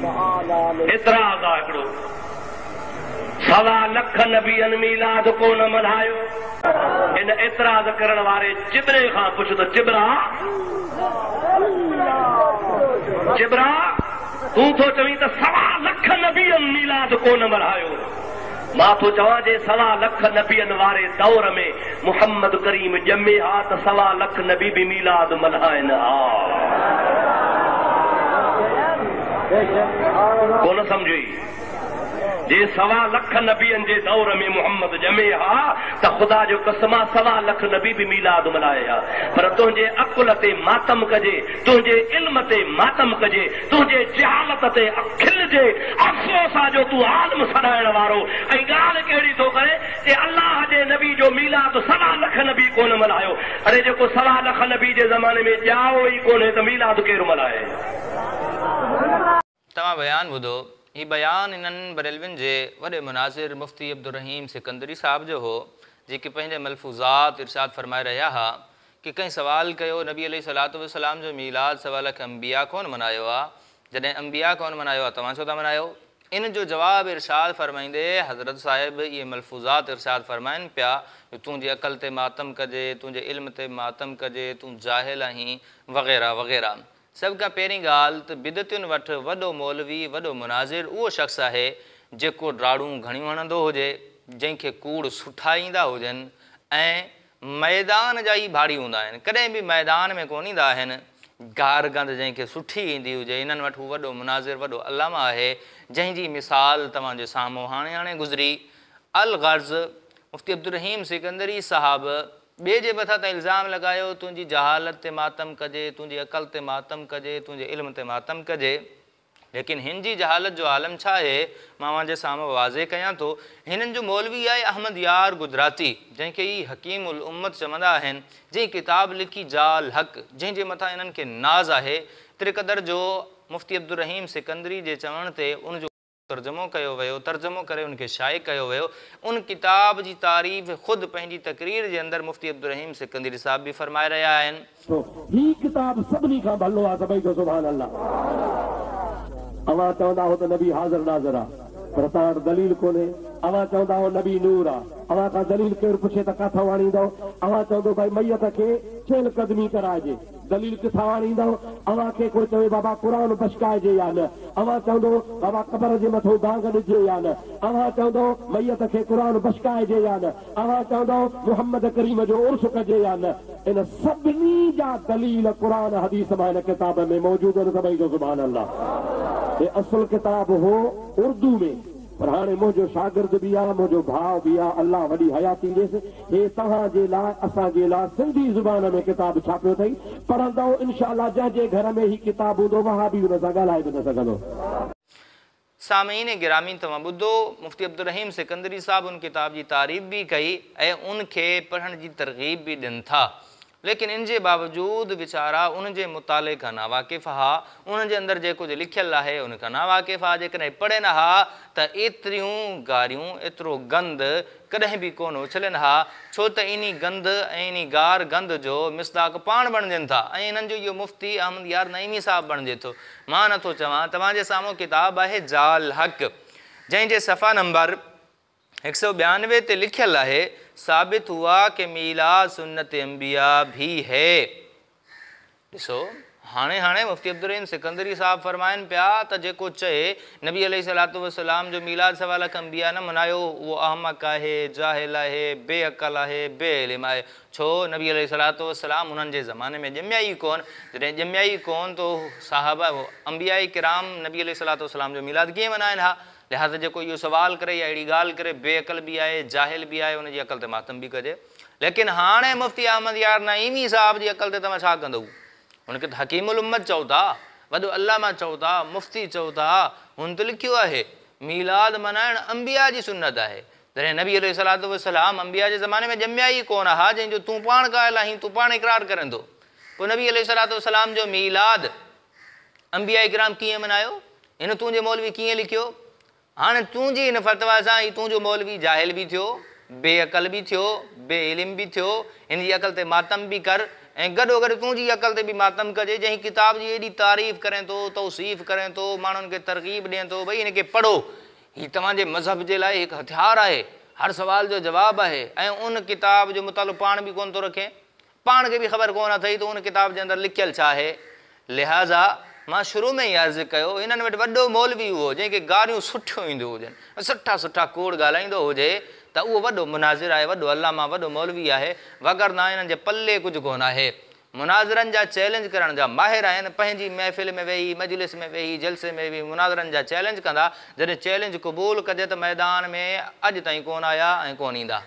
एतिराज़ आहे हिकिड़ो, 1.25 लख नबीअनि मीलाद को न मल्हायो। इन एतिराज़ करण वारे चिबरे खां पुछ त चिबरा तूं थो चवीं त 1.25 लख नबीअनि मीलाद को न मल्हायो। मां थो चवां जे 1.25 लख नबीअनि वारे दौर में मुहम्मद करीम ॼमे हा त 1.25 लख नबी बि मीलाद मल्हाइनि हा। कोन सम्झी जे 1.25 लख नबीअनि जे दौर में मुहम्मद ॼमे हा त ख़ुदा जो कसम 1.25 लख नबी बि मीलाद मल्हाए हा। पर तुंहिंजे अकुल ते मातम कजे, तुंहिंजे इल्म ते मातम कजे, तुंहिंजे जहालत ते खिलजे। अफ़सोस आहे जो तूं आलम सॾाइण वारो ऐं ॻाल्हि कहिड़ी थो करे कि अल्लाह जे नबी जो मीलाद 1.25 लख नबी कोन मल्हायो। अरे जेको 1.25 लख नबी जे ज़माने में ॼाओ ई कोन्हे त मीलाद केरु मल्हाए। तव्हां बयान ॿुधो। ही बयान इन्हनि बरेलवियुनि जे वॾे मुनाज़िर मुफ्ती अब्दुल रहीम सिकंदरी साहब जो हो, जेके पंहिंजे मलफूज़ात इरशाद फरमाए रहिया हा कि कंहिं सवाल कयो नबी अलैहिस्सलातु वस्सलाम जो मीलाद 1.25 लख अंबिया कोन मनायो आहे, जॾहिं अंबिया कोन मनायो आहे तव्हां छो था मनायो? इन जो जवाब इरशाद फरमाईंदे हज़रत साहिब इहे मलफूज़ात इरशाद फरमाइनि पिया, तुंहिंजी अक़ल ते मातम कजे, तुंहिंजे इल्म ते मातम कजे, तूं जाहिल आहीं वग़ैरह वग़ैरह। सभ खां पहिरीं ॻाल्हि त बिदतियुनि वटि वॾो मौलवी वॾो मुनाज़िर उहो शख़्स आहे जेको ड्राड़ूं घणियूं हणंदो हुजे, जंहिंखे कूड़ सुठा ईंदा हुजनि ऐं मैदान जा ई भाड़ी हूंदा आहिनि, कॾहिं बि मैदान में कोन ईंदा आहिनि। गार गंद जंहिंखे सुठी ईंदी हुजे, इन्हनि वटि हू वॾो मुनाज़िर वॾो अलामा आहे, जंहिंजी मिसाल तव्हांजे साम्हूं हाणे गुज़री। अल गर्ज़ मुफ्ती अब्दुल रहीम सिकंदरी साहब ॿिए जे मथां त इल्ज़ाम लॻायो तुंहिंजी जहालत ते मातम कजे, तुंहिंजी अक़ल ते मातम कजे, तुंहिंजे इल्म ते मातम कजे। लेकिन हिन जी जहालत जो आलम छा आहे मां जे साम्हूं वाज़े कयां थो। हिननि जो मौलवी आहे अहमद यार गुजराती, जंहिंखे ई हकीम उल उम्मत चवंदा आहिनि, जंहिं किताब लिखी जाल हक़, जंहिंजे मथां इन्हनि खे नाज़ आहे। तिरक़दर जो मुफ्ती अब्दुल रहीम सिकंदरी जे चवण ते उनजो तर्जुमो कयो वियो, तर्जुमो करे उनखे शाये कयो वियो। उन किताब जी तारीफ़ ख़ुदि पंहिंजी तकरीर जे अंदरि मुफ्ती अब्दुल रहीम सिकंदरी साहब बि फरमाए रहिया आहिनि। ही किताब सभिनी खां भलो आहे, सभई जो सुभान अल्लाह। अवां चवंदा हो त नबी हाज़िर नाज़िर आहे, पर तव्हां वटि दलील कोन्हे। अवां चवंदा हो नबी नूर आहे, अवां खां दलील केरु पुछे त किथां आणींदो? अवां चवंदो भाई मैयत खे चेल कदमी कराइजे, दलील किथां आणींदो? अवां खे कोई चवे बाबा क़ुरान बशकाइजे या न, अवां चवंदो बाबा क़बर जे मथां दाग ॾिजे या न, अवां चवंदो मैयत खे क़ुरान बशकाइजे या न, अवां चवंदो मुहम्मद करीम जो उर्स कजे या न। इन सभिनी जा दलील क़ुरान हदीस मां हिन किताब में मौजूद आहिनि, सभई जो सुभान अल्लाह। ये असुल किताब हो उर्दू में, पर हाणे मुंहिंजो शागिर्द बि आहे, मुंहिंजो भाउ बि आहे, अल्लाह वॾी हयाती ॾेसि। हे तव्हांजे लाइ असांजे लाइ सिंधी ज़ुबान में किताब छापियो अथई, पढ़ंदो इनशाअल्लाह। जंहिंजे घर में ही किताब हूंदो वहा बि हुन सां ॻाल्हाए बि न सघंदो। सामीन गिरामी, तव्हां ॿुधो मुफ्ती अब्दुल रहीम सिकंदरी साहब उन किताब जी तारीफ़ बि कई ऐं उनखे पढ़ण जी तरग़ीब बि ॾियनि था। लेकिन इन जे बावजूद वीचारा उन जे मुताले खां नावाक़िफ़ हा, उन जे अंदरि जेको लिखियलु आहे उन खां नावाक़िफ़ आहे। जेकॾहिं पढ़े न हा त एतिरियूं गारियूं, एतिरो गंद कॾहिं बि कोन उछलनि हा, छो त इन गंद ऐं इन गार गंद जो मिसदाक पाण बणजनि था ऐं इन्हनि जो इहो मुफ्ती अहमद यार नईमी साहब बणिजे थो। मां नथो चवां, तव्हांजे साम्हूं किताब आहे जाल हक़, जंहिंजे सफ़ा नंबर 192 ते लिखियलु आहे साबित हुआ कि मीलाद सुन्नत अंबिया भी है। ॾिसो हाणे हाणे मुफ्ती अब्दुल रहीम सिकंदरी साहब फरमाइनि पिया त जेको चए नबी अलैहिस्सलातु वस्सलाम जो मीलाद 1.25 लख अंबिया न मनायो उहो अहमक आहे, जाहिल आहे, बेअक़ल आहे, बेइल्म आहे। छो? नबी अलैहिस्सलातु वस्सलाम उन्हनि जे ज़माने में ॼमिया ई कोन। जॾहिं ॼमिया ई कोन तो साहबा अंबिया किराम नबी अलैहिस्सलातु वस्सलाम जो मीलाद कीअं मनाइनि हा? लिहाज़ा जेको इहो सवाल करे या अहिड़ी ॻाल्हि करे बेअक़ल बि आहे, जाहिल बि आहे, उनजी अक़ल ते मातम बि कजे। लेकिन हाणे मुफ्ती अहमद यार नईमी साहब जी अक़ल ते तव्हां छा कंदव? उनखे त हकीमुल उम्मत चओ था, वॾो अल्लामा चओ था, मुफ्ती चओ था। हुन त लिखियो आहे मीलाद मनाइण अंबिया जी सुन्नत आहे, जॾहिं नबी अलैहिस्सलातु वस्सलाम अंबिया जे ज़माने में ॼमिया ई कोन हा, जंहिंजो तूं पाण ॻाल्हि आहीं, तूं पाण इक़रार करंदो। पोइ नबी अलैहिस्सलातु वस्सलाम जो मीलाद अंबिया किराम कीअं मनायो? हिन तुंहिंजे मौलवी कीअं लिखियो? हाणे तुंहिंजी हिन फतवा सां ही तुंहिंजो मौलवी जाहिल बि थियो, बेअक़ल बि थियो, बेइल्म बि थियो, हिन जी अक़ल ते मातम बि कर। ऐं गॾोगॾु तुंहिंजी अकल ते बि मातम कजे। जंहिं किताब जी एॾी तारीफ़ करें थो, तौसीफ़ करें थो, माण्हुनि खे तरग़ीब ॾिए थो भई हिनखे पढ़ो, हीउ तव्हांजे मज़हब जे लाइ हिकु हथियार आहे, हर सवाल जो जवाबु आहे। ऐं उन किताब जो मुतालो पाण बि कोन थो रखे, पाण खे बि ख़बर कोन अथई त उन किताब जे अंदरि लिखियलु छा आहे। लिहाज़ा मां शुरू में ई अर्ज़ु कयो, हिननि वटि वॾो मौलवी हुओ जंहिंखे ॻाल्हियूं सुठियूं ईंदियूं हुजनि, सुठा सुठा कूड़ ॻाल्हाईंदो हुजे त उहो वॾो मुनाज़िर आहे, वॾो अल्लामा, वॾो मौलवी आहे। वगरना हिननि जे पल्ले कुझु कोन आहे। मुनाज़रनि जा चैलेंज करण जा माहिर आहिनि। पंहिंजी महफ़िल में वेही, मजलिस में वेही, जलसे में वेही मुनाज़रनि जा चैलेंज कंदा। जॾहिं चैलेंज क़बूल कजे त मैदान में अॼु ताईं कोन आया ऐं कोन ईंदा।